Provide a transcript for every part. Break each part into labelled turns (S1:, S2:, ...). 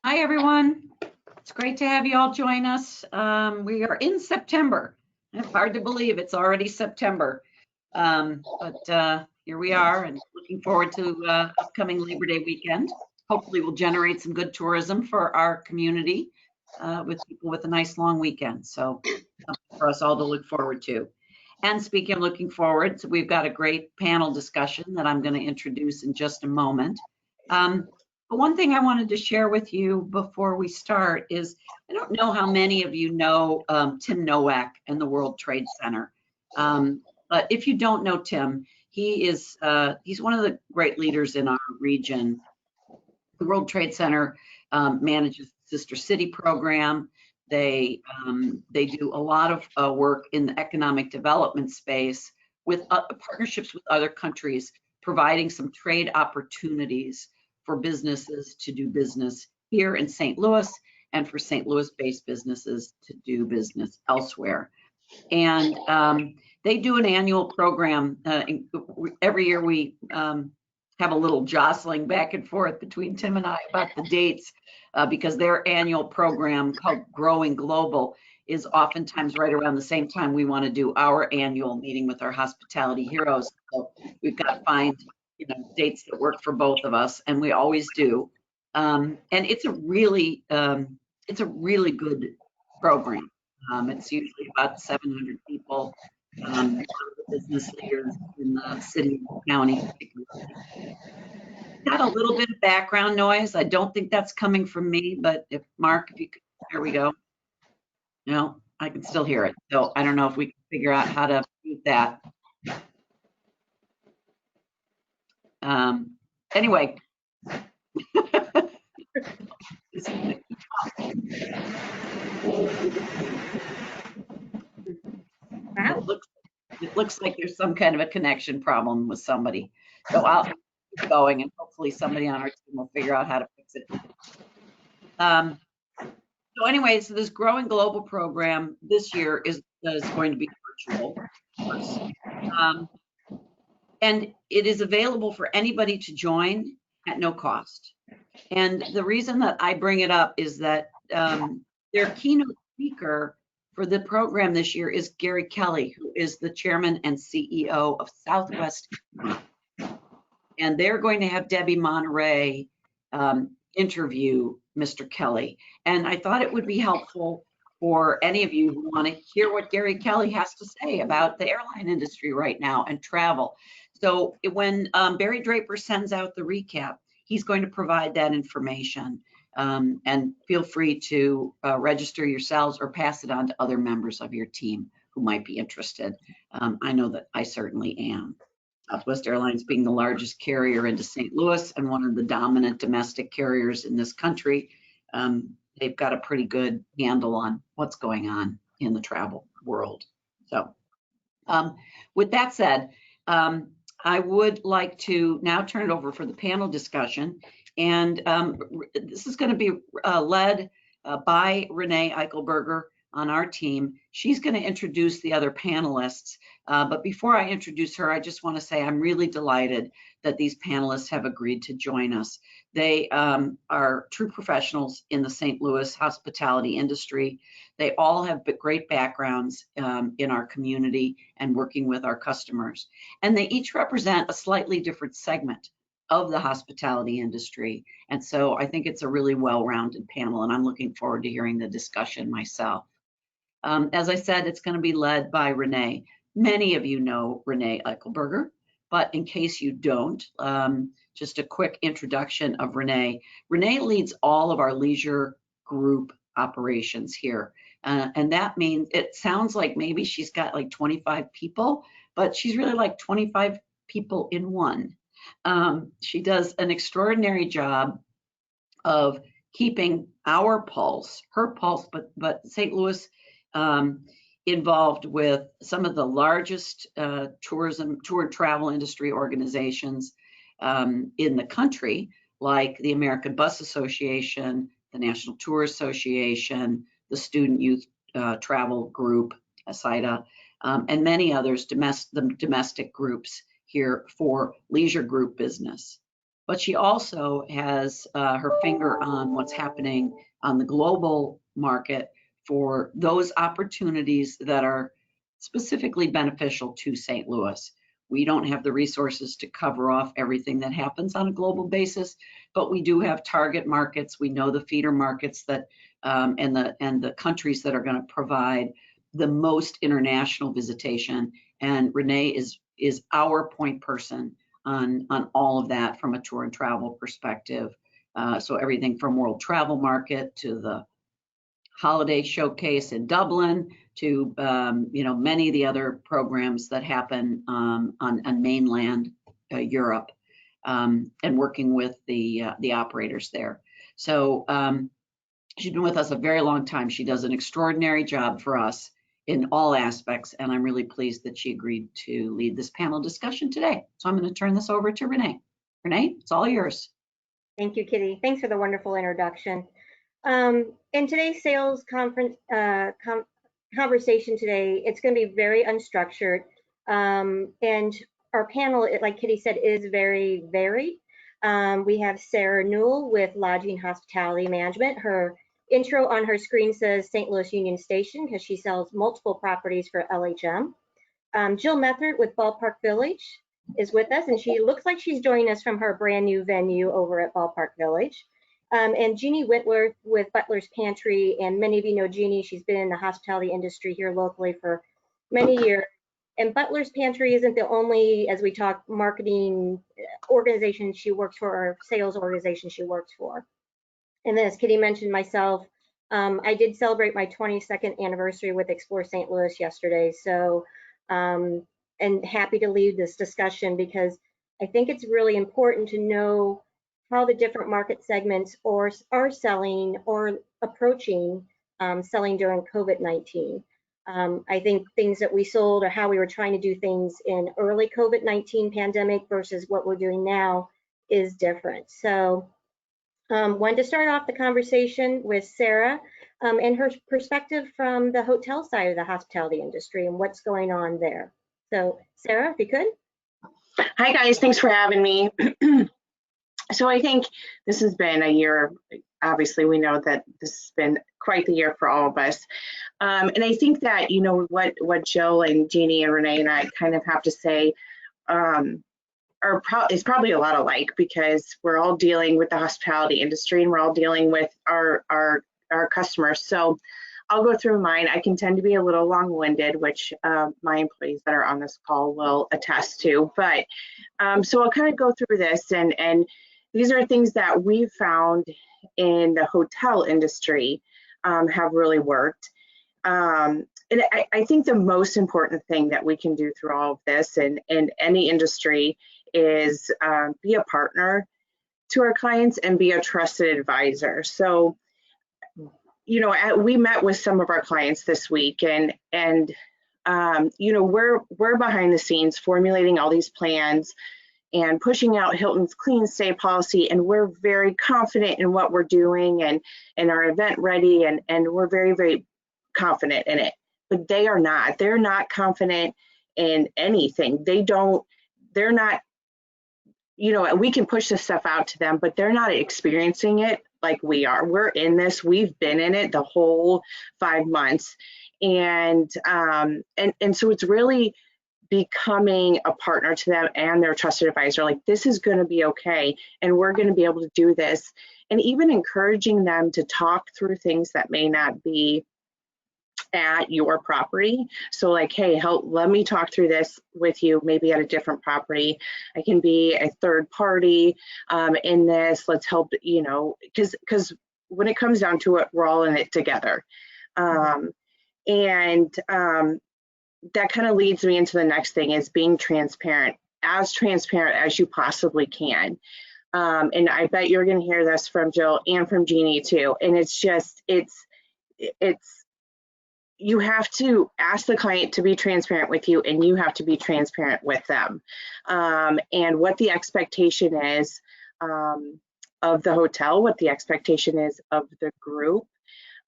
S1: Hi, everyone. It's great to have you all join us. We are in September. It's hard to believe it's already September. But here we are and looking forward to upcoming Labor Day weekend. Hopefully we'll generate some good tourism for our community with people with a nice long weekend. So something for us all to look forward to. And speaking of looking forward, so we've got a great panel discussion that I'm going to introduce in just a moment. But one thing I wanted to share with you before we start is, I don't know how many of you know Tim Nowak and the World Trade Center. But if you don't know Tim, he's one of the great leaders in our region. The World Trade Center manages the Sister City program. They do a lot of work in the economic development space with partnerships with other countries, providing some trade opportunities for businesses to do business here in St. Louis and for St. Louis-based businesses to do business elsewhere. And they do an annual program. Every year we have a little jostling back and forth between Tim and I about the dates because their annual program called Growing Global is oftentimes right around the same time we want to do our annual meeting with our hospitality heroes. So we've got to find dates that work for both of us, and we always do. And it's a really good program. It's usually about 700 people, business leaders in the city and county. Got a little bit of background noise. I don't think that's coming from me, but if Mark, if you could, there we go. No, I can still hear it. So I don't know if we can figure out how to mute that. Anyway. It looks like there's some kind of a connection problem with somebody. So I'll keep going and hopefully somebody on our team will figure out how to fix it. So anyway, so this Growing Global program this year is going to be virtual, of course. And it is available for anybody to join at no cost. And the reason that I bring it up is that their keynote speaker for the program this year is Gary Kelly, who is the chairman and CEO of Southwest. And they're going to have Debbie Monterey interview Mr. Kelly. And I thought it would be helpful for any of you who want to hear what Gary Kelly has to say about the airline industry right now and travel. So when Barry Draper sends out the recap, he's going to provide that information. And feel free to register yourselves or pass it on to other members of your team who might be interested. I know that I certainly am. Southwest Airlines being the largest carrier into St. Louis and one of the dominant domestic carriers in this country, they've got a pretty good handle on what's going on in the travel world. So with that said, I would like to now turn it over for the panel discussion. And this is going to be led by Renee Eichelberger on our team. She's going to introduce the other panelists. But before I introduce her, I just want to say I'm really delighted that these panelists have agreed to join us. They are true professionals in the St. Louis hospitality industry. They all have great backgrounds in our community and working with our customers. And they each represent a slightly different segment of the hospitality industry. And so I think it's a really well-rounded panel, and I'm looking forward to hearing the discussion myself. As I said, it's going to be led by Renee. Many of you know Renee Eichelberger, but in case you don't, just a quick introduction of Renee. Renee leads all of our leisure group operations here. And that means, it sounds like maybe she's got like 25 people, but she's really like 25 people in one. She does an extraordinary job of keeping our pulse, her pulse, but St. Louis involved with some of the largest tour and travel industry organizations in the country, like the American Bus Association, the National Tour Association, the Student Youth Travel Group, ASIDA, and many others, domestic groups here for leisure group business. but she also has her finger on what's happening on the global market for those opportunities that are specifically beneficial to St. Louis. We don't have the resources to cover off everything that happens on a global basis, but we do have target markets. We know the feeder markets that and the countries that are going to provide the most international visitation. And Renee is our point person on all of that from a tour and travel perspective. So everything from World Travel Market to the Holiday Showcase in Dublin to many of the other programs that happen on mainland Europe, and working with the operators there. So she's been with us a very long time. She does an extraordinary job for us in all aspects, and I'm really pleased that she agreed to lead this panel discussion today. So I'm going to turn this over to Renee. Renee, it's all yours.
S2: Thank you, Kitty. Thanks for the wonderful introduction. In today's sales conference conversation today, it's going to be very unstructured, and our panel, like Kitty said, is very varied. We have Sarah Newell with Lodging Hospitality Management. Her intro on her screen says St. Louis Union Station because she sells multiple properties for LHM. Jill Method with Ballpark Village is with us, and she looks like she's joining us from her brand new venue over at Ballpark Village. And Jeannie Whitworth with Butler's Pantry, and many of you know Jeannie. She's been in the hospitality industry here locally for many years. And Butler's Pantry isn't the only, as we talk, marketing organization she works for, or sales organization she works for. And then, as Kitty mentioned, myself, I did celebrate my 22nd anniversary with Explore St. Louis yesterday. So, and happy to lead this discussion because I think it's really important to know how the different market segments are selling or approaching selling during COVID-19. I think things that we sold or how we were trying to do things in early COVID-19 pandemic versus what we're doing now is different. So wanted to start off the conversation with Sarah and her perspective from the hotel side of the hospitality industry and what's going on there. So Sarah, if you could.
S3: Hi guys, thanks for having me. So I think this has been a year. Obviously, we know that this has been quite the year for all of us. And I think that, you know, what Jill and Jeannie and Renee and I kind of have to say is probably a lot alike, because we're all dealing with the hospitality industry and we're all dealing with our customers. So I'll go through mine. I can tend to be a little long-winded, which my employees that are on this call will attest to. But so I'll kind of go through this, and these are things that we've found in the hotel industry have really worked. And I think the most important thing that we can do through all of this and any industry is be a partner to our clients and be a trusted advisor. So, you know, we met with some of our clients this week, and you know, we're behind the scenes formulating all these plans and pushing out Hilton's clean stay policy, and we're very confident in what we're doing and our event ready, and we're very, very confident in it. But they are not. They're not confident in anything. They're not, you know, we can push this stuff out to them, but they're not experiencing it like we are. We're in this, we've been in it the whole 5 months. And so it's really becoming a partner to them and their trusted advisor. Like, this is going to be okay, and we're going to be able to do this, and even encouraging them to talk through things that may not be at your property. So like, hey, let me talk through this with you, maybe at a different property. I can be a third party in this. Let's help, you know, because when it comes down to it, we're all in it together. That kind of leads me into the next thing, is being transparent as you possibly can. And I bet you're going to hear this from Jill and from Jeannie too. And it's just, you have to ask the client to be transparent with you, and you have to be transparent with them. And what the expectation is of the hotel, what the expectation is of the group,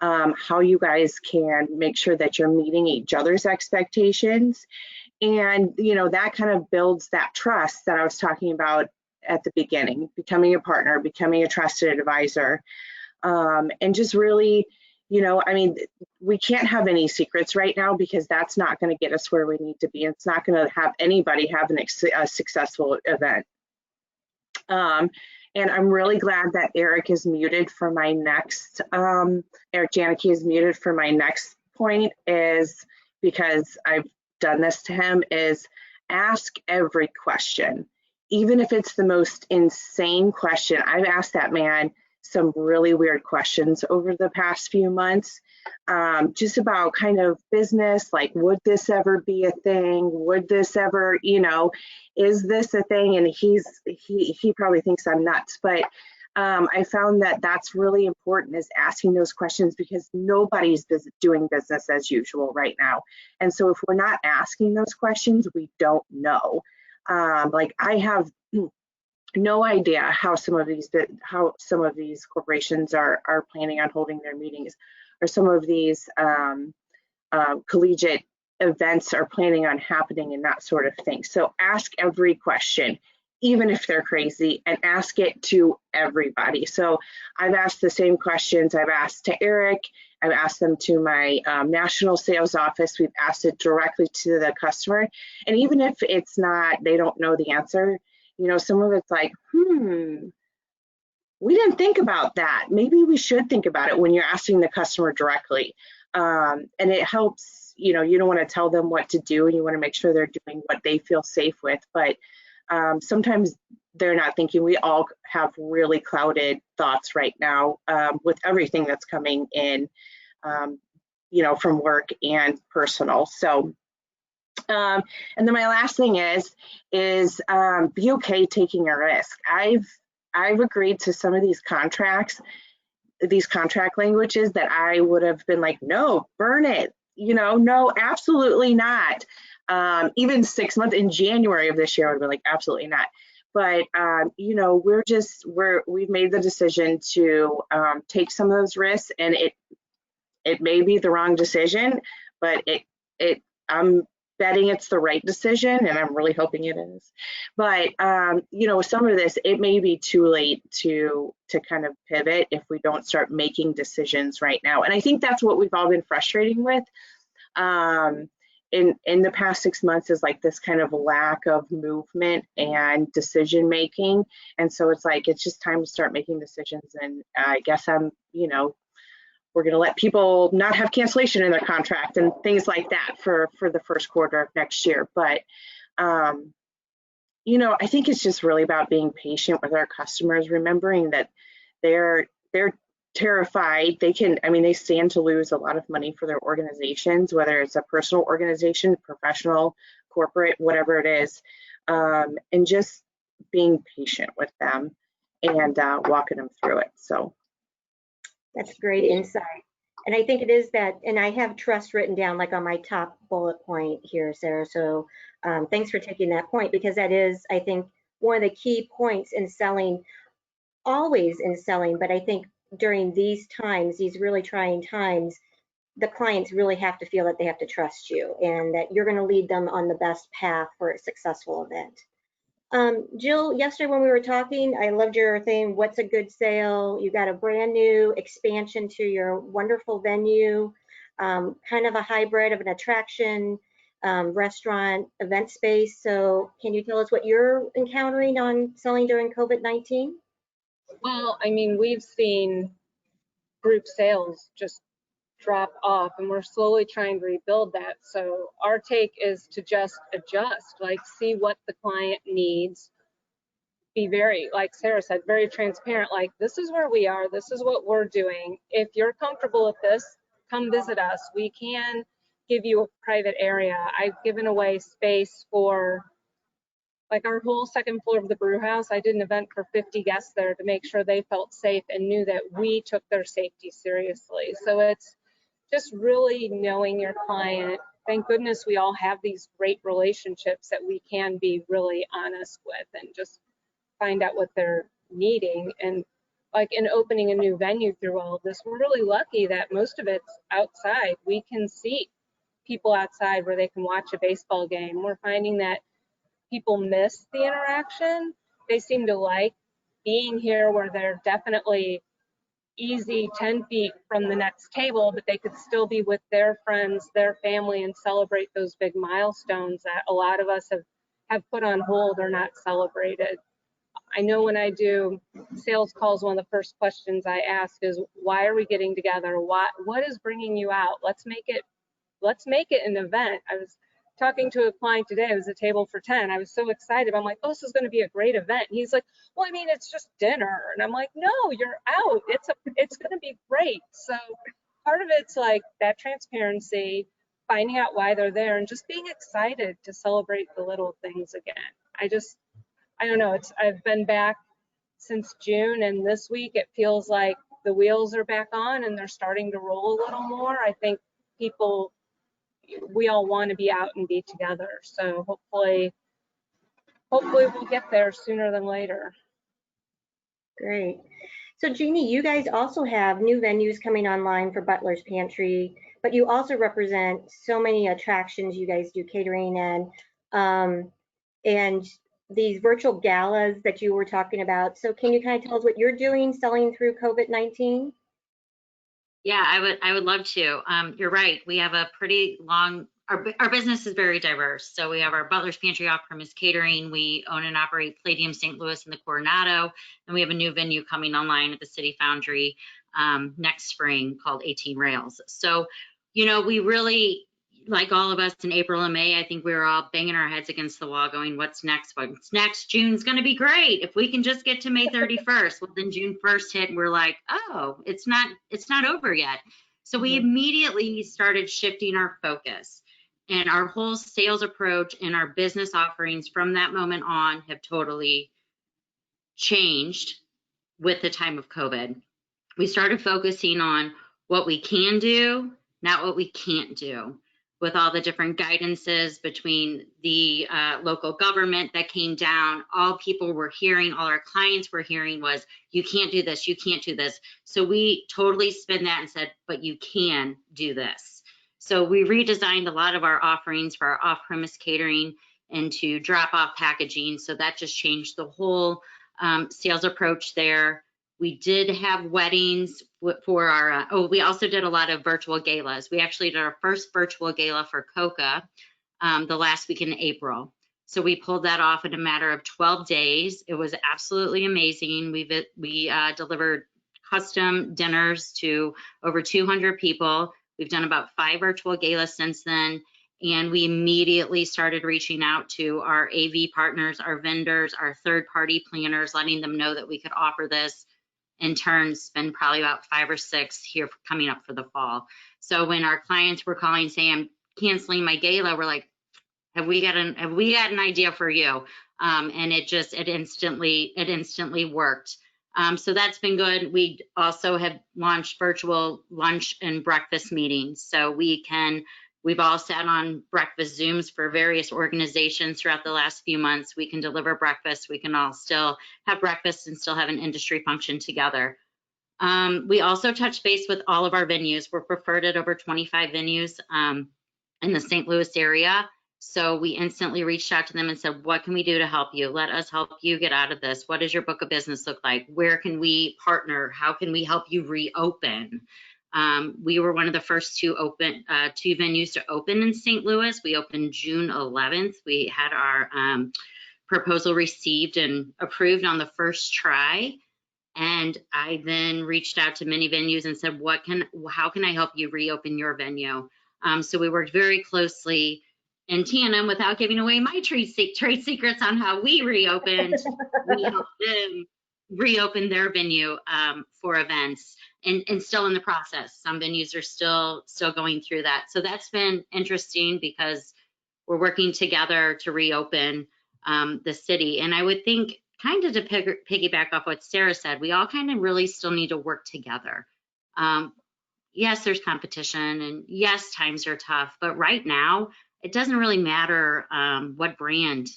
S3: how you guys can make sure that you're meeting each other's expectations. And, you know, that kind of builds that trust that I was talking about at the beginning, becoming a partner, becoming a trusted advisor, and just really, I mean, we can't have any secrets right now because that's not going to get us where we need to be. It's not going to have anybody have a successful event. And I'm really glad that Eric is muted for my next, Eric Janicki is muted for my next point, is because I've done this to him, is ask every question. Even if it's the most insane question. I've asked that man some really weird questions over the past few months, just about kind of business, like, would this ever be a thing? Would this ever, is this a thing? And he probably thinks I'm nuts, but I found that that's really important, is asking those questions, because nobody's doing business as usual right now. And so if we're not asking those questions, we don't know. Like, I have no idea how some of these corporations are planning on holding their meetings, or some of these collegiate events are planning on happening, and that sort of thing. So ask every question, even if they're crazy, and ask it to everybody. So I've asked the same questions I've asked to Eric. I've asked them to my national sales office. We've asked it directly to the customer. And even if it's not, they don't know the answer, some of it's like, we didn't think about that. Maybe we should think about it when you're asking the customer directly. And it helps, you don't want to tell them what to do, and you want to make sure they're doing what they feel safe with. But sometimes they're not thinking. We all have really clouded thoughts right now with everything that's coming in, from work and personal. So, and then my last thing is be okay taking a risk. I've agreed to some of these contract languages that I would have been like, no, burn it. No, absolutely not. Even 6 months in January of this year, I would be like, absolutely not. But we've made the decision to take some of those risks, and it may be the wrong decision, but I'm betting it's the right decision, and I'm really hoping it is. But some of this, it may be too late to kind of pivot if we don't start making decisions right now. And I think that's what we've all been frustrating with in the past 6 months, is like this kind of lack of movement and decision making. And so it's like, it's just time to start making decisions. And I guess we're going to let people not have cancellation in their contract and things like that for the first quarter of next year. But, I think it's just really about being patient with our customers, remembering that they're terrified. They stand to lose a lot of money for their organizations, whether it's a personal organization, professional, corporate, whatever it is, and just being patient with them and walking them through it. So.
S2: That's great insight. And I think it is that, and I have trust written down like on my top bullet point here, Sarah. So thanks for taking that point, because that is, I think, one of the key points in selling, always in selling, but I think during these times, these really trying times, the clients really have to feel that they have to trust you and that you're going to lead them on the best path for a successful event. Jill, yesterday when we were talking, I loved your thing, what's a good sale? You got a brand new expansion to your wonderful venue, kind of a hybrid of an attraction, restaurant, event space. So can you tell us what you're encountering on selling during COVID-19?
S4: Well, we've seen group sales just drop off, and we're slowly trying to rebuild that. So our take is to just adjust, like see what the client needs, be very, like Sarah said, very transparent, like this is where we are, this is what we're doing. If you're comfortable with this, come visit us. We can give you a private area. I've given away space for like our whole second floor of the brew house. I did an event for 50 guests there to make sure they felt safe and knew that we took their safety seriously. So it's just really knowing your client. Thank goodness we all have these great relationships that we can be really honest with and just find out what they're needing. And like in opening a new venue through all of this, we're really lucky that most of it's outside. We can see people outside where they can watch a baseball game. We're finding that people miss the interaction, they seem to like being here where they're definitely easy 10 feet from the next table, but they could still be with their friends, their family, and celebrate those big milestones that a lot of us have put on hold or not celebrated. I know when I do sales calls, one of the first questions I ask is, why are we getting together? What is bringing you out? Let's make it an event. I was talking to a client today. It was a table for 10. I was so excited. I'm like, oh, this is going to be a great event. And he's like, well, I mean, it's just dinner. And I'm like, no, you're out. It's going to be great. So part of it's like that transparency, finding out why they're there, and just being excited to celebrate the little things again. I don't know. I've been back since June, and this week it feels like the wheels are back on and they're starting to roll a little more. I think we all want to be out and be together. So hopefully we'll get there sooner than later.
S2: Great. So Jeannie, you guys also have new venues coming online for Butler's Pantry, but you also represent so many attractions. You guys do catering and these virtual galas that you were talking about. So can you kind of tell us what you're doing selling through COVID-19?
S5: Yeah, I would love to. You're right. We have a pretty long, our business is very diverse. So we have our Butler's Pantry off-premise catering. We own and operate Palladium St. Louis in the Coronado, and we have a new venue coming online at the City Foundry next spring called 18 Rails. So, you know, we really, like all of us in April and May, I think we were all banging our heads against the wall going, what's next? What's next? June's going to be great. If we can just get to May 31st. Well, then June 1st hit and we're like, oh, it's not over yet. So we immediately started shifting our focus, and our whole sales approach and our business offerings from that moment on have totally changed with the time of COVID. We started focusing on what we can do, not what we can't do, with all the different guidances between the local government that came down. All people were hearing, all our clients were hearing was, you can't do this, you can't do this. So we totally spin that and said, but you can do this. So we redesigned a lot of our offerings for our off-premise catering into drop-off packaging. So that just changed the whole sales approach there. We did have weddings for our, we also did a lot of virtual galas. We actually did our first virtual gala for Coca the last week in April. So we pulled that off in a matter of 12 days. It was absolutely amazing. We delivered custom dinners to over 200 people. We've done about 5 virtual galas since then. And we immediately started reaching out to our AV partners, our vendors, our third-party planners, letting them know that we could offer this. In turn, spend probably about 5 or 6 here coming up for the fall. So when our clients were calling saying, I'm canceling my gala, we're like, have we got an idea for you? And it instantly worked. So that's been good. We also have launched virtual lunch and breakfast meetings. So we've all sat on breakfast Zooms for various organizations throughout the last few months. We can deliver breakfast. We can all still have breakfast and still have an industry function together. We also touch base with all of our venues. We're preferred at over 25 venues in the St. Louis area. So we instantly reached out to them and said, what can we do to help you? Let us help you get out of this. What does your book of business look like? Where can we partner? How can we help you reopen? We were one of the first two venues to open in St. Louis. We opened June 11th. We had our proposal received and approved on the first try. And I then reached out to many venues and said, how can I help you reopen your venue? So we worked very closely in tandem without giving away my trade secrets on how we reopened. We helped them reopen their venue for events, and still in the process. Some venues are still going through that. So that's been interesting because we're working together to reopen the city. And I would think, kind of to piggyback off what Sarah said, we all kind of really still need to work together. Yes, there's competition, and yes, times are tough, but right now, it doesn't really matter what brand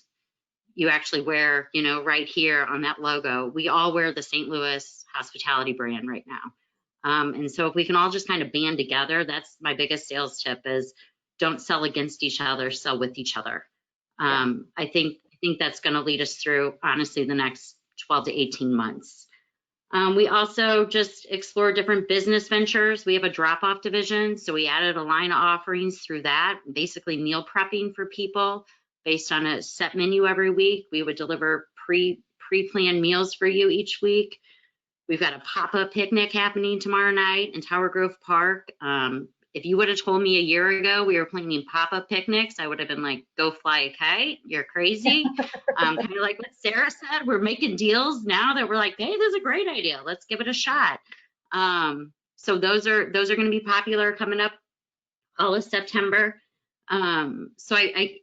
S5: you actually wear, you know, right here on that logo. We all wear the St. Louis hospitality brand right now. And so if we can all just kind of band together, that's my biggest sales tip is don't sell against each other, sell with each other. I think think that's going to lead us through, honestly, the next 12 to 18 months. We also just explore different business ventures. We have a drop-off division, so we added a line of offerings through that, basically meal prepping for people based on a set menu every week. We would deliver pre-planned meals for you each week. We've got a pop-up picnic happening tomorrow night in Tower Grove Park. If you would have told me a year ago we were planning pop-up picnics, I would have been like, go fly a kite. You're crazy. Kind of like what Sarah said, we're making deals now that we're like, hey, this is a great idea. Let's give it a shot. So those are going to be popular coming up all of September. And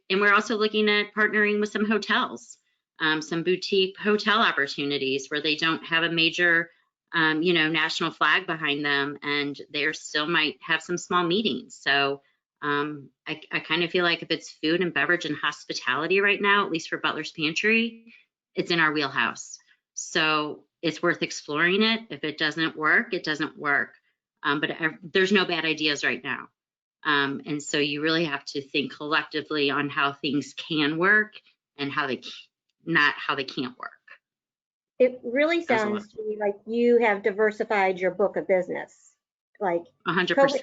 S5: we're also looking at partnering with some hotels, some boutique hotel opportunities where they don't have a major national flag behind them, and they still might have some small meetings. So I kind of feel like if it's food and beverage and hospitality right now, at least for Butler's Pantry, it's in our wheelhouse. So it's worth exploring it. If it doesn't work, it doesn't work. But there's no bad ideas right now. And so you really have to think collectively on how things can work and not how they can't work.
S2: It really sounds to me like you have diversified your book of business. Like
S5: 100%.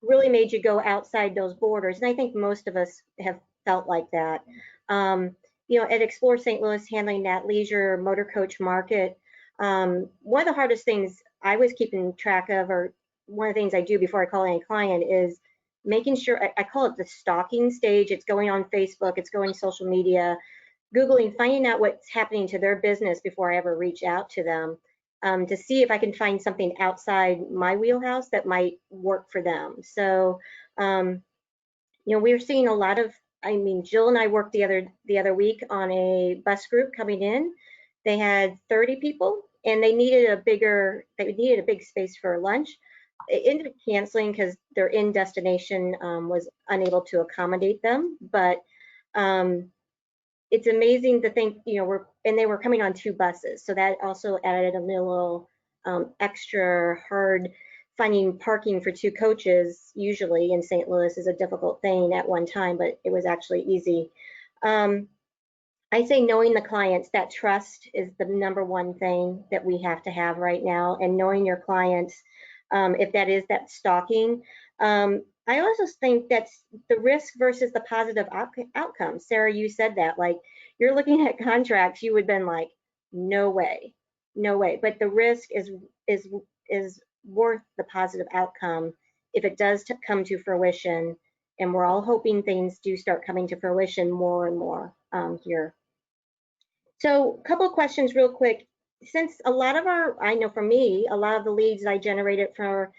S2: Really made you go outside those borders. And I think most of us have felt like that. At Explore St. Louis, handling that leisure motor coach market, one of the hardest things I was keeping track of, or one of the things I do before I call any client, is making sure, I call it the stalking stage. It's going on Facebook, it's going social media, Googling, finding out what's happening to their business before I ever reach out to them, to see if I can find something outside my wheelhouse that might work for them. So, we're seeing a lot of, Jill and I worked the other week on a bus group coming in. They had 30 people and they needed a big space for lunch. It ended up canceling because their in destination was unable to accommodate them. But it's amazing to think, they were coming on 2 buses. So that also added a little extra hard. Finding parking for 2 coaches usually in St. Louis is a difficult thing at one time, but it was actually easy. I say knowing the clients, that trust is the #1 thing that we have to have right now, and knowing your clients, if that is that stalking. I also think that's the risk versus the positive outcome. Sarah, you said that, like, you're looking at contracts, you would have been like, no way. But the risk is worth the positive outcome if it does come to fruition. And we're all hoping things do start coming to fruition more and more here. So a couple of questions real quick. Since a lot of I know for me, a lot of the leads I generated for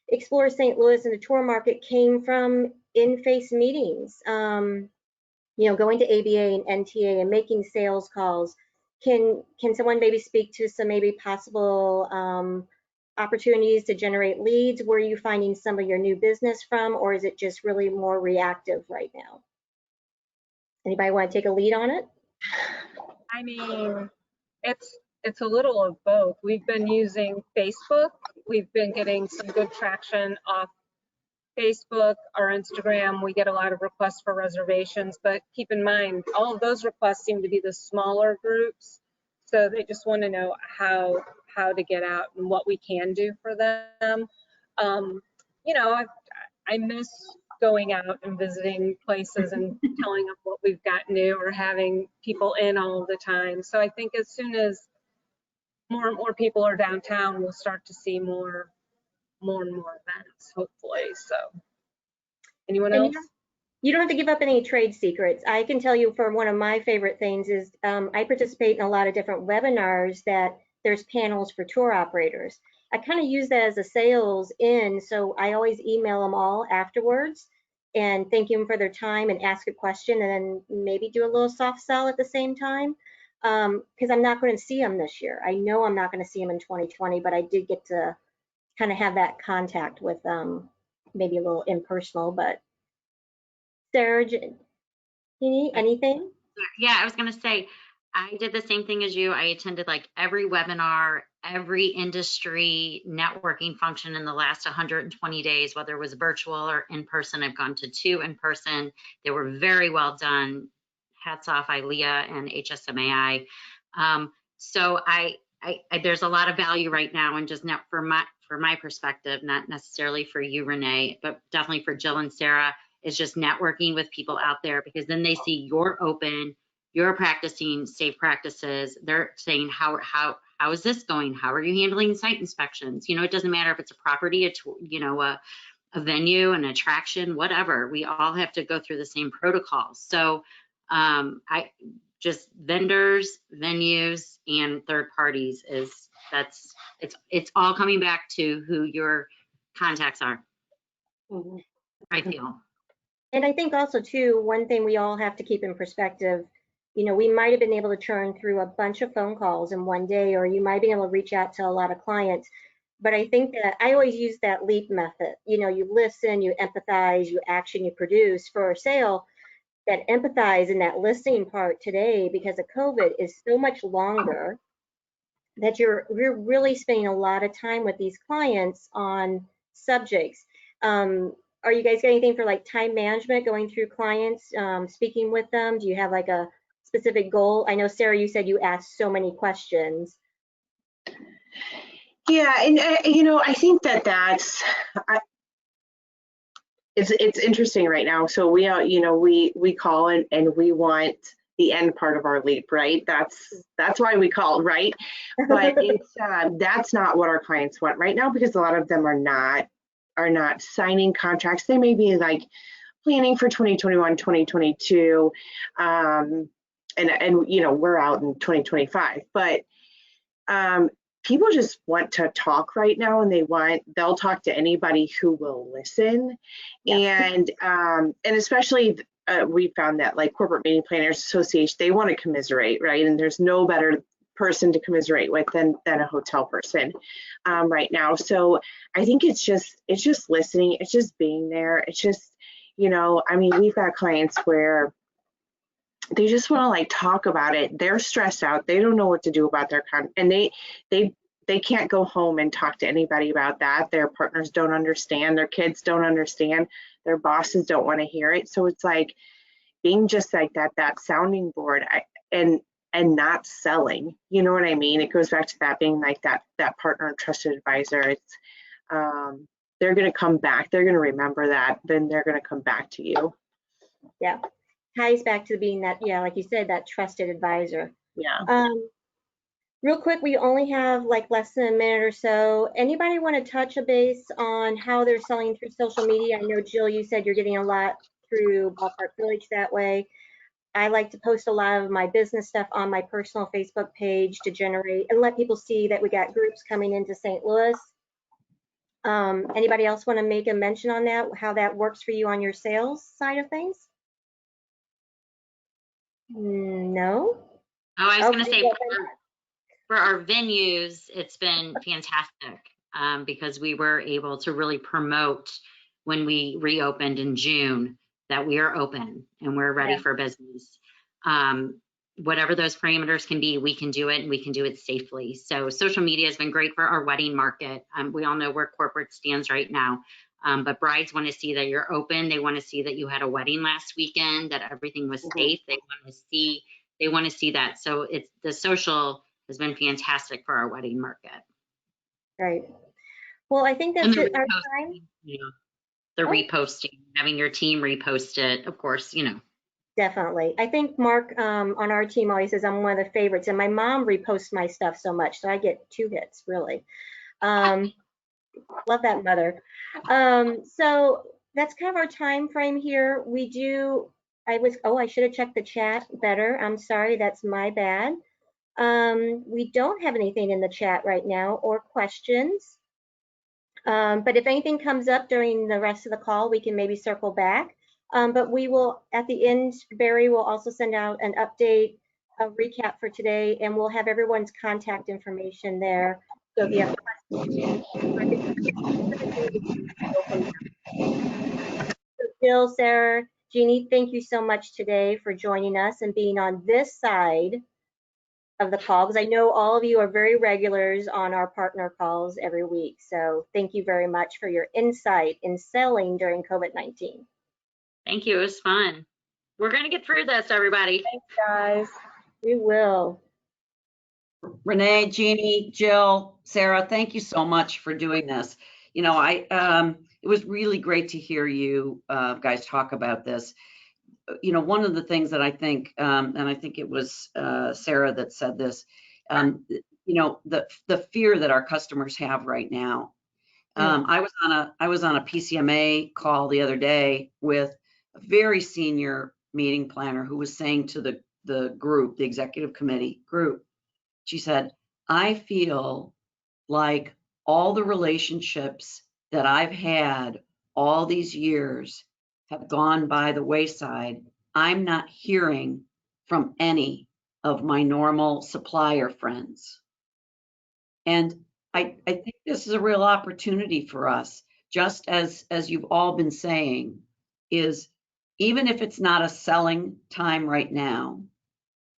S2: Explore St. Louis and the tour market came from in-face meetings, going to ABA and NTA and making sales calls. Can someone maybe speak to some maybe possible opportunities to generate leads? Where are you finding some of your new business from, or is it just really more reactive right now? Anybody want to take a lead on it?
S4: It's a little of both. We've been using Facebook. We've been getting some good traction off Facebook, our Instagram. We get a lot of requests for reservations, but keep in mind, all of those requests seem to be the smaller groups. So they just want to know how to get out and what we can do for them. I miss going out and visiting places and telling them what we've got new, or having people in all the time. So I think as soon as more and more people are downtown, we'll start to see more and more events, hopefully. So anyone else?
S2: You don't have to give up any trade secrets. I can tell you, for one of my favorite things is I participate in a lot of different webinars that there's panels for tour operators. I kind of use that as a sales in, so I always email them all afterwards and thank them for their time and ask a question, and then maybe do a little soft sell at the same time, because I'm not going to see them this year. I know I'm not going to see them in 2020, but I did get to kind of have that contact with maybe a little impersonal. But Sarah, anything?
S5: Yeah, I was going to say, I did the same thing as you. I attended like every webinar, every industry networking function in the last 120 days, whether it was virtual or in person. I've gone to 2 in person. They were very well done, hats off ILEA and HSMAI. So there's a lot of value right now, and just not for my perspective, not necessarily for you, Renee, but definitely for Jill and Sarah, is just networking with people out there, because then they see you're open, you're practicing safe practices. They're saying, how is this going? How are you handling site inspections? You know, it doesn't matter if it's a property, a venue, an attraction, whatever. We all have to go through the same protocols. So I just vendors, venues, and third parties it's all coming back to who your contacts are.
S2: Mhm.
S5: I feel.
S2: And I think also too, one thing we all have to keep in perspective, you know, we might have been able to churn through a bunch of phone calls in one day, or you might be able to reach out to a lot of clients. But I think that I always use that LEAP method. You know, you listen, you empathize, you action, you produce. For a sale, that empathize and that listening part today, because of COVID, is so much longer that we're really spending a lot of time with these clients on subjects. Are you guys got anything for like time management, going through clients, speaking with them? Do you have like a specific goal? I know, Sarah, you said you asked so many questions.
S3: Yeah, and you know, I think it's interesting right now. So we are, you know, we call and we want the end part of our LEAP, right? That's why we call, right? But it's that's not what our clients want right now, because a lot of them are not signing contracts. They may be like planning for 2021, 2022, and you know, we're out in 2025, but people just want to talk right now, and they'll talk to anybody who will listen. Yeah. And especially we found that like Corporate Meeting Planners Association, they want to commiserate, right? And there's no better person to commiserate with than a hotel person right now. So I think it's just listening, it's just being there. It's just, you know, I mean, we've got clients where they just want to like talk about it. They're stressed out. They don't know what to do about their and they can't go home and talk to anybody about that. Their partners don't understand. Their kids don't understand. Their bosses don't want to hear it. So it's like being just like that sounding board, and not selling. You know what I mean? It goes back to that being like that partner and trusted advisor. It's they're going to come back. They're going to remember that. Then they're going to come back to you.
S2: Yeah. Ties back to being that, yeah, like you said, that trusted advisor.
S3: Yeah.
S2: Real quick, we only have like less than a minute or so. Anybody want to touch a base on how they're selling through social media? I know, Jill, you said you're getting a lot through Ballpark Village that way. I like to post a lot of my business stuff on my personal Facebook page to generate and let people see that we got groups coming into St. Louis. Anybody else want to make a mention on that, how that works for you on your sales side of things? No?
S5: Oh, I was going to say, for our venues, it's been fantastic because we were able to really promote when we reopened in June that we are open and we're ready for business. Whatever those parameters can be, we can do it, and we can do it safely. So social media has been great for our wedding market. We all know where corporate stands right now, but brides want to see that you're open. They want to see that you had a wedding last weekend, that everything was safe. They want to see that. So it's the social has been fantastic for our wedding market.
S2: Right. Well, I think that's it. Our time.
S5: You know, the reposting, having your team repost it, of course, you know.
S2: Definitely. I think Mark on our team always says I'm one of the favorites, and my mom reposts my stuff so much, so I get 2 hits, really. Love that mother. So that's kind of our time frame here. I should have checked the chat better. I'm sorry, that's my bad. We don't have anything in the chat right now or questions. But if anything comes up during the rest of the call, we can maybe circle back. But we will, at the end, Barry will also send out an update, a recap for today, and we'll have everyone's contact information there. So if you have questions, so Jill, Sarah, Jeannie, thank you so much today for joining us and being on this side of the call, because I know all of you are very regulars on our partner calls every week. So thank you very much for your insight in selling during COVID-19.
S5: Thank you. It was fun. We're going to get through this, everybody.
S4: Thanks, guys.
S2: We will.
S1: Renee, Jeannie, Jill, Sarah, thank you so much for doing this. You know, it was really great to hear you guys talk about this. You know, one of the things that I think, and I think it was Sarah that said this, you know, the fear that our customers have right now. I was on a PCMA call the other day with a very senior meeting planner who was saying to the group, the executive committee group, she said, I feel like all the relationships that I've had all these years have gone by the wayside. I'm not hearing from any of my normal supplier friends. And I think this is a real opportunity for us, just as you've all been saying, is even if it's not a selling time right now,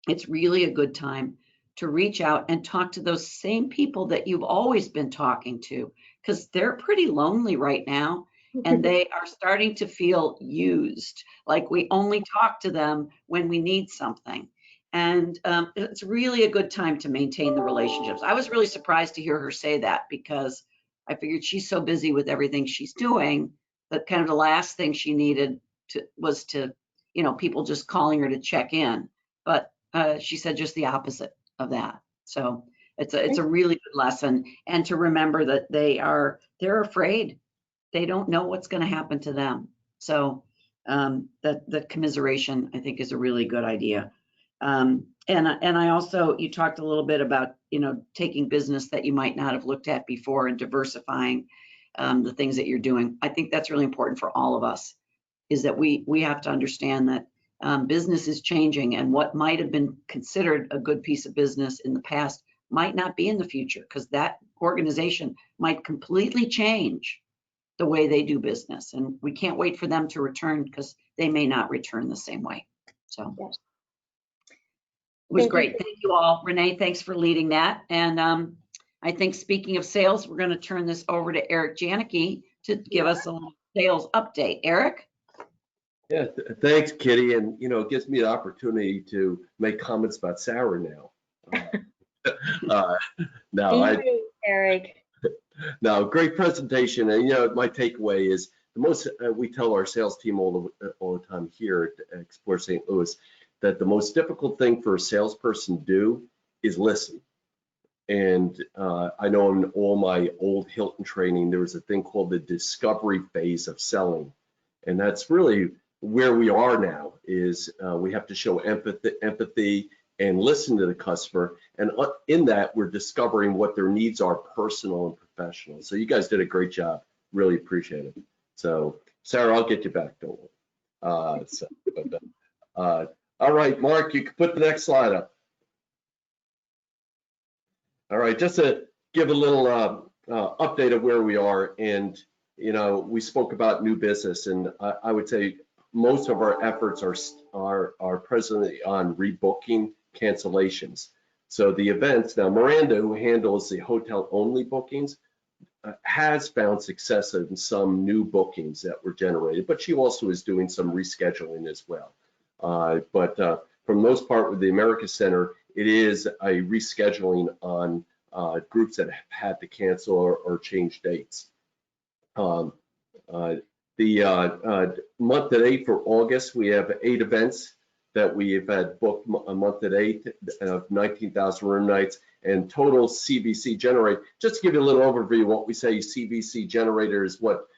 S1: it's really a good time to reach out and talk to those same people that you've always been talking to, because they're pretty lonely right now and they are starting to feel used, like we only talk to them when we need something. And it's really a good time to maintain the relationships. I was really surprised to hear her say that, because I figured she's so busy with everything she's doing that kind of the last thing she needed was to, you know, people just calling her to check in. But she said just the opposite of that. So it's a really good lesson, and to remember that they're afraid. They don't know what's going to happen to them. So that commiseration, I think, is a really good idea. And I also, you talked a little bit about, you know, taking business that you might not have looked at before and diversifying the things that you're doing. I think that's really important for all of us, is that we have to understand that business is changing, and what might have been considered a good piece of business in the past might not be in the future, because that organization might completely change the way they do business. And we can't wait for them to return, because they may not return the same way. So
S2: Yes.
S1: it was
S2: Thank you.
S1: great. Thank you all. Renee, thanks for leading that. And I think, speaking of sales, we're going to turn this over to Eric Janicki to give us a little sales update. Eric?
S6: Yeah, thanks, Kitty. And, you know, it gives me the opportunity to make comments about Sarah now.
S2: Eric.
S6: No, great presentation. And, you know, my takeaway is we tell our sales team all the time here at Explore St. Louis that the most difficult thing for a salesperson to do is listen. And I know in all my old Hilton training, there was a thing called the discovery phase of selling. And that's really where we are now, is we have to show empathy and listen to the customer. And in that, we're discovering what their needs are, personal and professional. So you guys did a great job. Really appreciate it. So Sarah, I'll get you back, don't worry. All right, Mark, you can put the next slide up. All right, just to give a little update of where we are. And, you know, we spoke about new business, and I would say most of our efforts are presently on rebooking cancellations. So the events, now Miranda, who handles the hotel only bookings, has found success in some new bookings that were generated, but she also is doing some rescheduling as well. But for the most part with the America Center, it is a rescheduling on groups that have had to cancel or change dates. The month to date for August, we have 8 events that we've had booked a month to date of 19,000 room nights, and total CVC generate. Just to give you a little overview, what we say CVC generator is what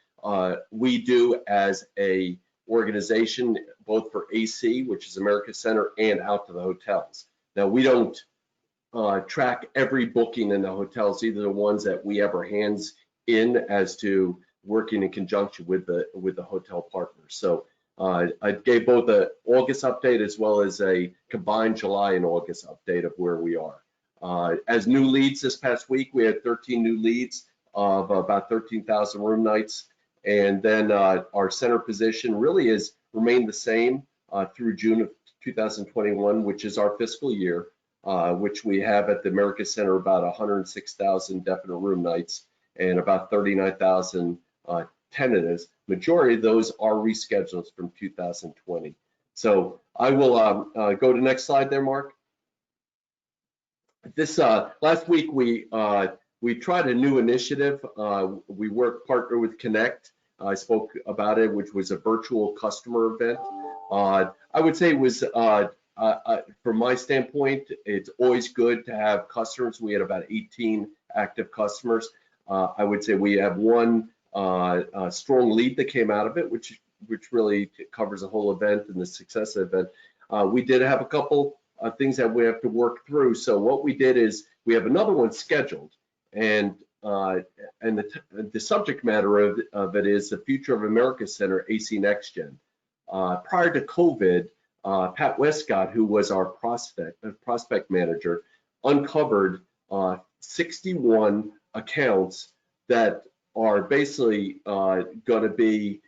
S6: we do as a organization, both for AC, which is America Center, and out to the hotels. Now, we don't track every booking in the hotels, either the ones that we have our hands in as to working in conjunction with the hotel partners. So I gave both the August update as well as a combined July and August update of where we are. As new leads this past week, we had 13 new leads of about 13,000 room nights. And then our center position really has remained the same through June of 2021, which is our fiscal year, which we have at the America Center about 106,000 definite room nights and about 39,000 tentatives. Majority of those are reschedules from 2020. So I will go to the next slide there, Mark. This last week we tried a new initiative. We partner with Connect. I spoke about it, which was a virtual customer event. I would say it was, from my standpoint, it's always good to have customers. We had about 18 active customers. I would say we have one strong lead that came out of it, which really covers the whole event and the success of the event. We did have a couple things that we have to work through. So what we did is we have another one scheduled, and the subject matter of it is the Future of America Center AC Next Gen. Prior to COVID, Pat Westcott, who was our prospect manager, uncovered 61 accounts that are basically going to be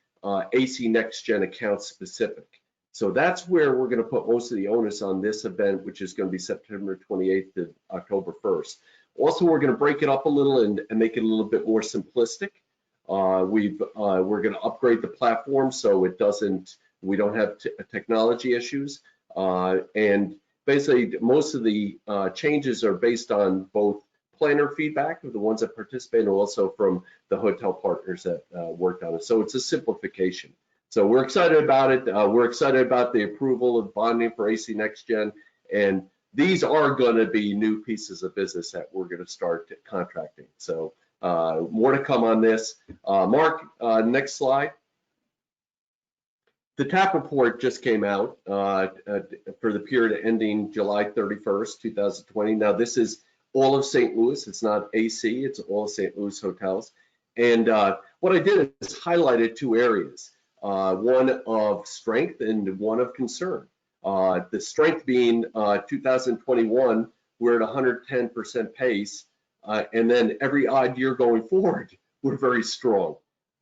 S6: AC Next Gen account specific. So that's where we're going to put most of the onus on this event, which is going to be September 28th to October 1st. Also, we're going to break it up a little and make it a little bit more simplistic. We're going to upgrade the platform so we don't have technology issues. And basically, most of the changes are based on both planner feedback of the ones that participate and also from the hotel partners that worked on it. So it's a simplification. So we're excited about it. We're excited about the approval of bonding for AC Next Gen. And these are going to be new pieces of business that we're going to start contracting. So more to come on this. Mark, next slide. The TAP report just came out for the period ending July 31st, 2020. Now, this is all of St. Louis. It's not AC, it's all of St. Louis hotels. And what I did is highlighted two areas, one of strength and one of concern. The strength being 2021, we're at 110% pace. And then every odd year going forward, we're very strong.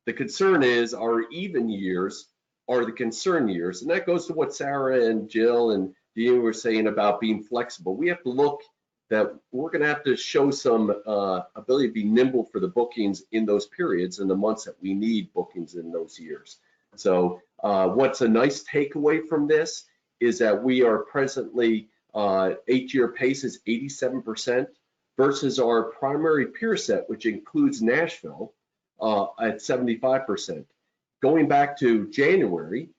S6: The concern is our even years are the concern years. And that goes to what Sarah and Jill and Dean were saying about being flexible. We have to look that we're going to have to show some ability to be nimble for the bookings in those periods and the months that we need bookings in those years. So what's a nice takeaway from this is that we are presently 8-year pace is 87% versus our primary peer set, which includes Nashville, at 75%. Going back to January,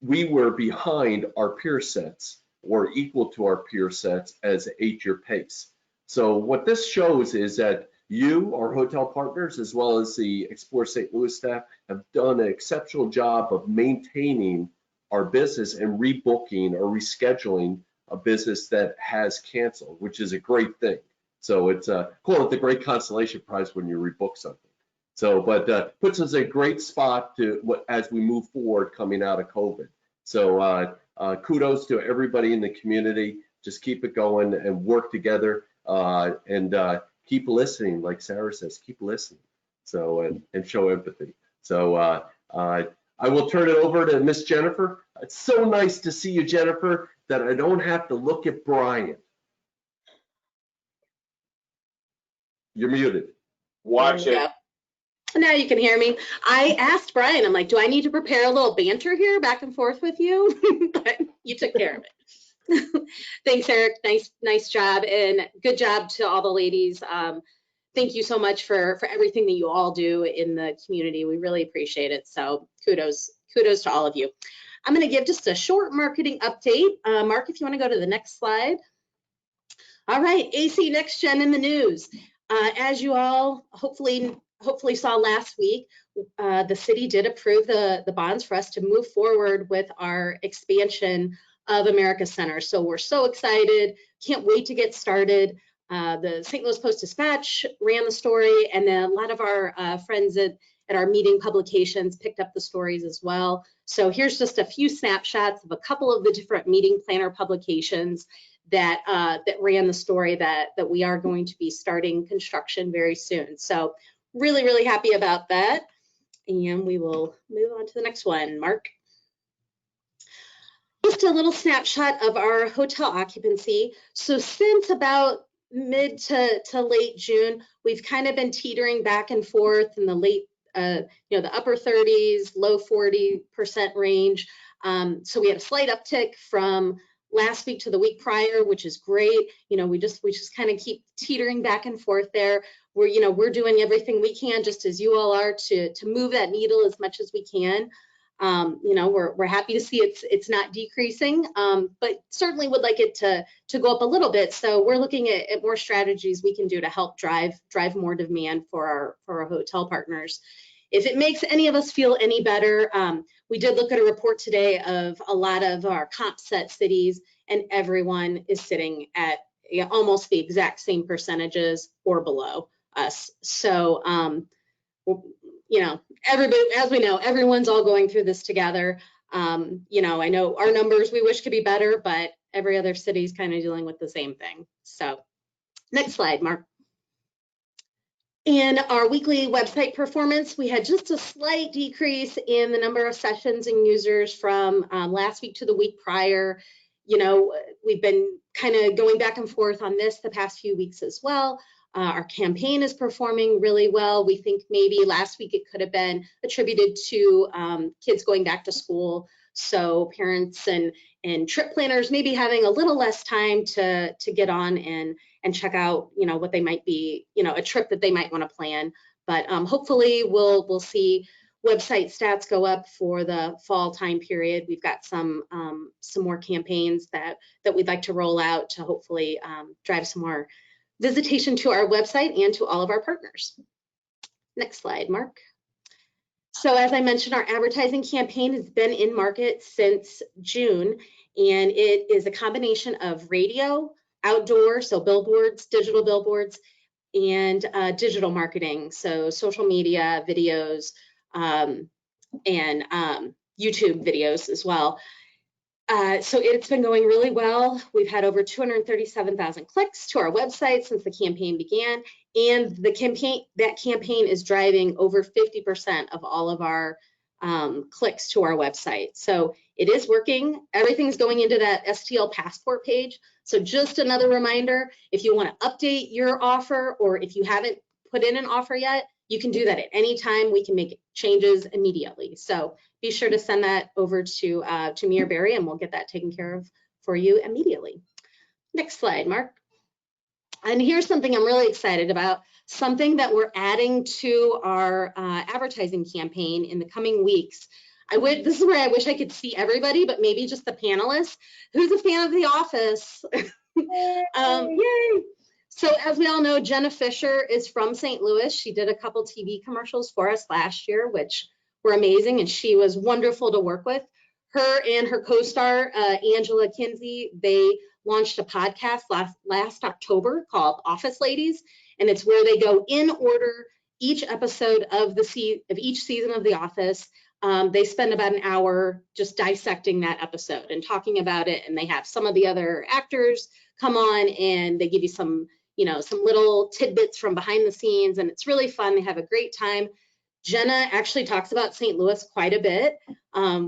S6: we were behind our peer sets or equal to our peer sets as 8-year pace. So what this shows is that you, our hotel partners, as well as the Explore St. Louis staff, have done an exceptional job of maintaining our business and rebooking or rescheduling a business that has canceled, which is a great thing. So it's call it the great consolation prize when you rebook something. So, but puts us in a great spot as we move forward coming out of COVID. So kudos to everybody in the community. Just keep it going and work together and keep listening, like Sarah says, keep listening. So and show empathy. So I will turn it over to Miss Jennifer. It's so nice to see you, Jennifer, that I don't have to look at Brian. You're muted.
S7: Watch it.
S8: Now you can hear me. I asked Brian, I'm like, do I need to prepare a little banter here back and forth with you? But you took care of it. Thanks, Eric. Nice job, and good job to all the ladies. Thank you so much for everything that you all do in the community. We really appreciate it. So kudos to all of you. I'm going to give just a short marketing update. Mark, if you want to go to the next slide. All right, AC Next Gen in the news. As you all hopefully saw last week, the city did approve the bonds for us to move forward with our expansion of America Center. So we're so excited, can't wait to get started. The St. Louis Post-Dispatch ran the story, and then a lot of our friends at our meeting publications picked up the stories as well. So here's just a few snapshots of a couple of the different meeting planner publications that ran the story that we are going to be starting construction very soon. So really, really happy about that. And we will move on to the next one. Mark. Just a little snapshot of our hotel occupancy. So since about mid to late June, we've kind of been teetering back and forth in the late, the upper 30s, low 40% range. So we had a slight uptick from last week to the week prior, which is great. You know, we just kind of keep teetering back and forth there. We're doing everything we can, just as you all are, to move that needle as much as we can. We're happy to see it's not decreasing, but certainly would like it to go up a little bit. So we're looking at more strategies we can do to help drive more demand for our hotel partners. If it makes any of us feel any better, we did look at a report today of a lot of our comp set cities, and everyone is sitting at almost the exact same percentages or below us. So, everybody, as we know, everyone's all going through this together. I know our numbers we wish could be better, but every other city is kind of dealing with the same thing. So, next slide, Mark. In our weekly website performance, we had just a slight decrease in the number of sessions and users from last week to the week prior. We've been kind of going back and forth on this the past few weeks as well. Our campaign is performing really well. We think maybe last week it could have been attributed to kids going back to school. So parents and trip planners maybe having a little less time to get on and check out, what they might be, a trip that they might want to plan. But hopefully we'll see website stats go up for the fall time period. We've got some more campaigns that we'd like to roll out to hopefully drive some more visitation to our website and to all of our partners. Next slide, Mark. So as I mentioned, our advertising campaign has been in market since June, and it is a combination of radio, outdoor, so billboards, digital billboards, and digital marketing, so social media, videos, and YouTube videos as well. So it's been going really well. We've had over 237,000 clicks to our website since the campaign began, and that campaign is driving over 50% of all of our clicks to our website. So it is working. Everything's going into that STL Passport page. So just another reminder, if you want to update your offer, or if you haven't put in an offer yet, you can do that at any time. We can make changes immediately. So be sure to send that over to me or Barry, and we'll get that taken care of for you immediately. Next slide, Mark. And here's something I'm really excited about, something that we're adding to our advertising campaign in the coming weeks. This is where I wish I could see everybody, but maybe just the panelists. Who's a fan of The Office? Yay! So as we all know, Jenna Fisher is from St. Louis. She did a couple TV commercials for us last year, which were amazing, and she was wonderful to work with. Her and her co-star, Angela Kinsey, they launched a podcast last October called Office Ladies, and it's where they go in order each episode of each season of The Office. They spend about an hour just dissecting that episode and talking about it, and they have some of the other actors come on and they give you some little tidbits from behind the scenes, and it's really fun. They have a great time. Jenna actually talks about St. Louis quite a bit,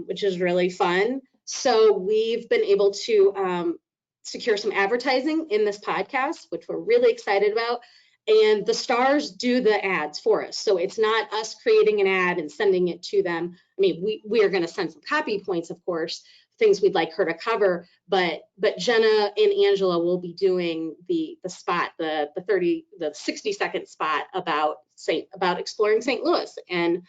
S8: which is really fun. So we've been able to secure some advertising in this podcast, which we're really excited about. And the stars do the ads for us. So it's not us creating an ad and sending it to them. I mean, we are going to send some copy points, of course, things we'd like her to cover, but Jenna and Angela will be doing the spot, the 60-second spot about exploring St. Louis. And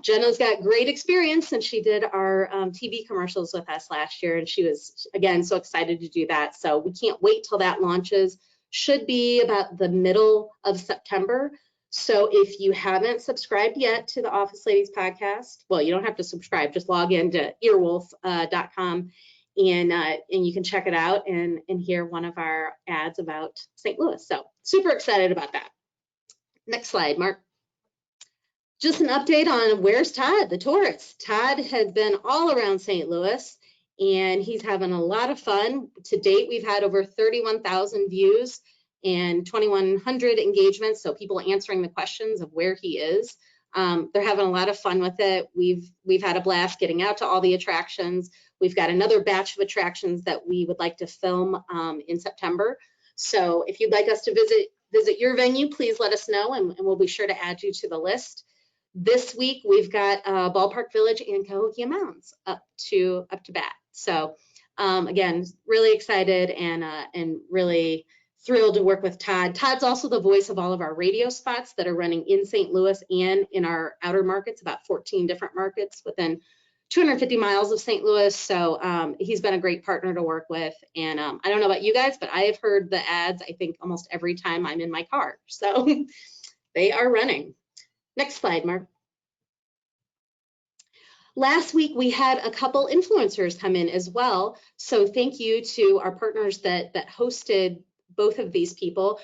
S8: Jenna's got great experience, and she did our TV commercials with us last year, and she was, again, so excited to do that. So we can't wait till that launches. Should be about the middle of September. So if you haven't subscribed yet to the Office Ladies podcast, well, you don't have to subscribe, just log into earwolf.com and you can check it out and hear one of our ads about St. Louis. So super excited about that. Next slide, Mark. Just an update on where's Todd, the tourist. Todd has been all around St. Louis, and he's having a lot of fun. To date, we've had over 31,000 views and 2,100 engagements, so people answering the questions of where he is. They're having a lot of fun with it. We've had a blast getting out to all the attractions. We've got another batch of attractions that we would like to film in September. So if you'd like us to visit your venue, please let us know, and we'll be sure to add you to the list. this week we've got Ballpark Village and Cahokia Mounds up to bat. So again, really excited and really thrilled to work with Todd. Todd's also the voice of all of our radio spots that are running in St. Louis and in our outer markets, about 14 different markets within 250 miles of St. Louis. So he's been a great partner to work with. And I don't know about you guys, but I have heard the ads, I think, almost every time I'm in my car. So they are running. Next slide, Mark. Last week, we had a couple influencers come in as well. So thank you to our partners that hosted both of these people.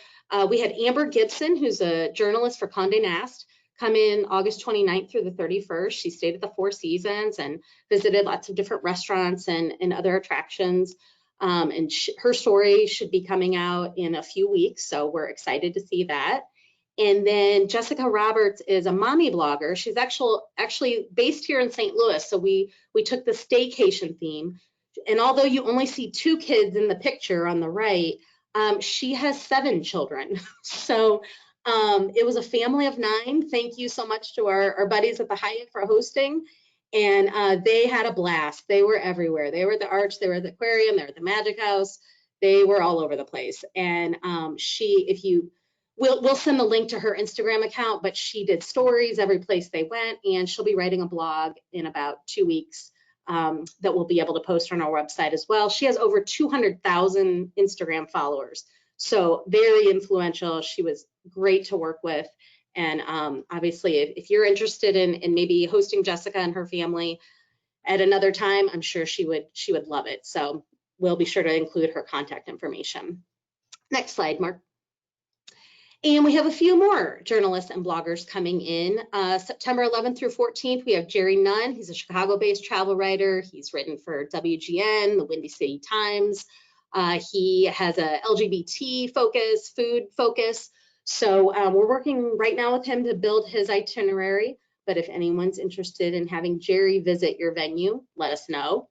S8: We had Amber Gibson, who's a journalist for Condé Nast, come in August 29th through the 31st. She stayed at the Four Seasons and visited lots of different restaurants and other attractions. And her story should be coming out in a few weeks, so we're excited to see that. And then Jessica Roberts is a mommy blogger. She's actually based here in St. Louis, so we took the staycation theme. And although you only see 2 kids in the picture on the right, she has 7 children. So it was a family of 9. Thank you so much to our buddies at the Hyatt for hosting. And they had a blast. They were everywhere. They were at the Arch, they were at the aquarium, they were at the Magic House. They were all over the place. And we'll send the link to her Instagram account, but she did stories every place they went, and she'll be writing a blog in about 2 weeks that we'll be able to post on our website as well. She has over 200,000 Instagram followers, so very influential. She was great to work with. And obviously, if you're interested in maybe hosting Jessica and her family at another time, I'm sure she would love it. So we'll be sure to include her contact information. Next slide, Mark. And we have a few more journalists and bloggers coming in. September 11th through 14th, we have Jerry Nunn. He's a Chicago-based travel writer. He's written for WGN, the Windy City Times. He has a LGBT focus, food focus. So we're working right now with him to build his itinerary. But if anyone's interested in having Jerry visit your venue, let us know.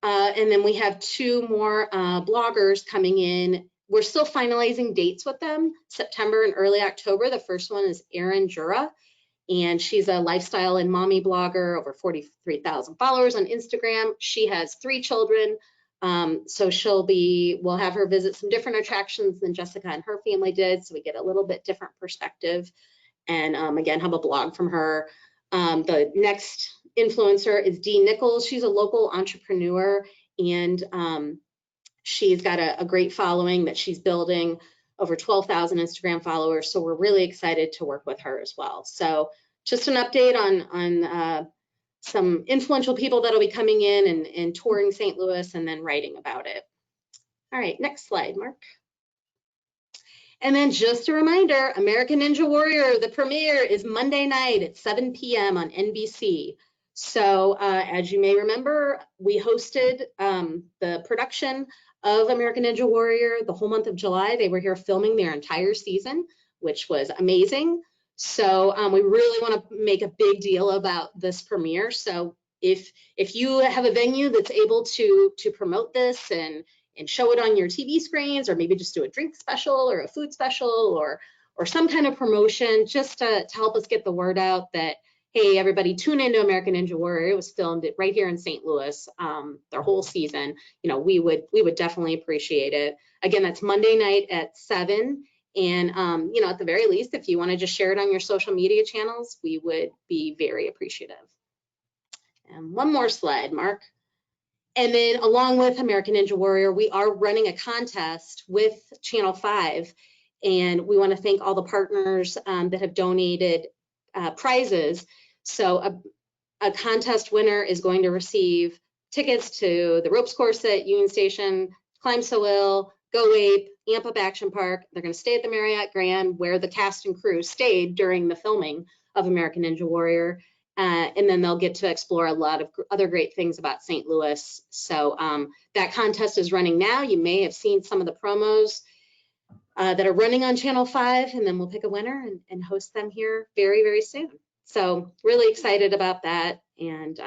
S8: And then we have 2 more bloggers coming in. We're still finalizing dates with them, September and early October. The first one is Erin Jura, and she's a lifestyle and mommy blogger, over 43,000 followers on Instagram. She has 3 children, so we'll have her visit some different attractions than Jessica and her family did, so we get a little bit different perspective, and again, have a blog from her. The next influencer is Dee Nichols. She's a local entrepreneur, and she's got a great following that she's building, over 12,000 Instagram followers. So we're really excited to work with her as well. So just an update on some influential people that'll be coming in and touring St. Louis and then writing about it. All right, next slide, Mark. And then just a reminder, American Ninja Warrior, the premiere is Monday night at 7 p.m. on NBC. So as you may remember, we hosted the production of American Ninja Warrior the whole month of July. They were here filming their entire season, which was amazing. So we really want to make a big deal about this premiere. So if you have a venue that's able to promote this and show it on your TV screens, or maybe just do a drink special or a food special or some kind of promotion, just to help us get the word out that, hey, everybody, tune into American Ninja Warrior. It was filmed right here in St. Louis, their whole season. We would definitely appreciate it. Again, that's Monday night at 7. And at the very least, if you want to just share it on your social media channels, we would be very appreciative. And one more slide, Mark. And then along with American Ninja Warrior, we are running a contest with Channel 5. And we want to thank all the partners that have donated prizes. So a contest winner is going to receive tickets to the ropes course at Union Station, Climb So Ill, Go Ape, Amp Up Action Park. They're going to stay at the Marriott Grand, where the cast and crew stayed during the filming of American Ninja Warrior. And then they'll get to explore a lot of other great things about St. Louis. So that contest is running now. You may have seen some of the promos that are running on Channel 5, and then we'll pick a winner and host them here very, very soon. So really excited about that, and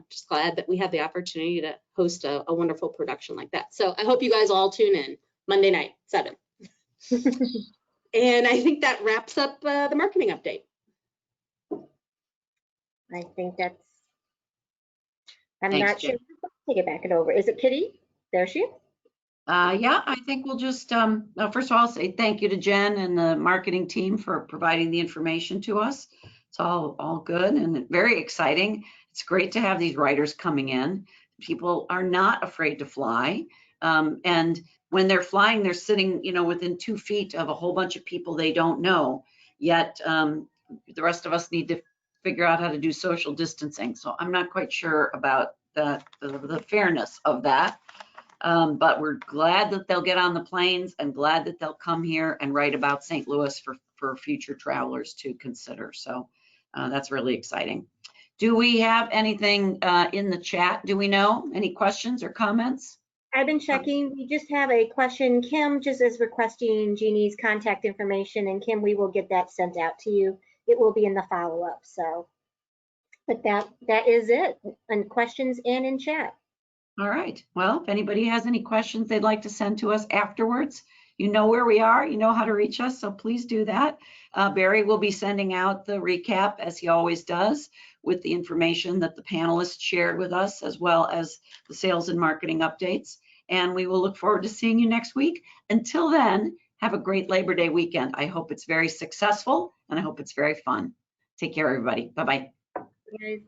S8: just glad that we have the opportunity to host a wonderful production like that. So I hope you guys all tune in Monday night, 7. And I think that wraps up the marketing update.
S2: I think that's, I'm
S1: Thanks,
S2: not sure.
S1: Jen.
S2: Take it back and over. Is it Kitty? There she is.
S1: Yeah, I think we'll just, first of all, say thank you to Jen and the marketing team for providing the information to us. It's all good and very exciting. It's great to have these writers coming in. People are not afraid to fly. And when they're flying, they're sitting, within 2 feet of a whole bunch of people they don't know. Yet the rest of us need to figure out how to do social distancing. So I'm not quite sure about the fairness of that. But we're glad that they'll get on the planes and glad that they'll come here and write about St. Louis for future travelers to consider. So that's really exciting. Do we have anything in the chat? Do we know any questions or comments?
S2: I've been checking. We just have a question. Kim just is requesting Jeannie's contact information, and Kim, we will get that sent out to you. It will be in the follow-up. So, but that is it. And questions and in chat.
S1: All right. Well, if anybody has any questions they'd like to send to us afterwards, you know where we are, you know how to reach us, so please do that. Barry will be sending out the recap, as he always does, with the information that the panelists shared with us, as well as the sales and marketing updates. And we will look forward to seeing you next week. Until then, have a great Labor Day weekend. I hope it's very successful, and I hope it's very fun. Take care, everybody. Bye-bye.
S2: Guys.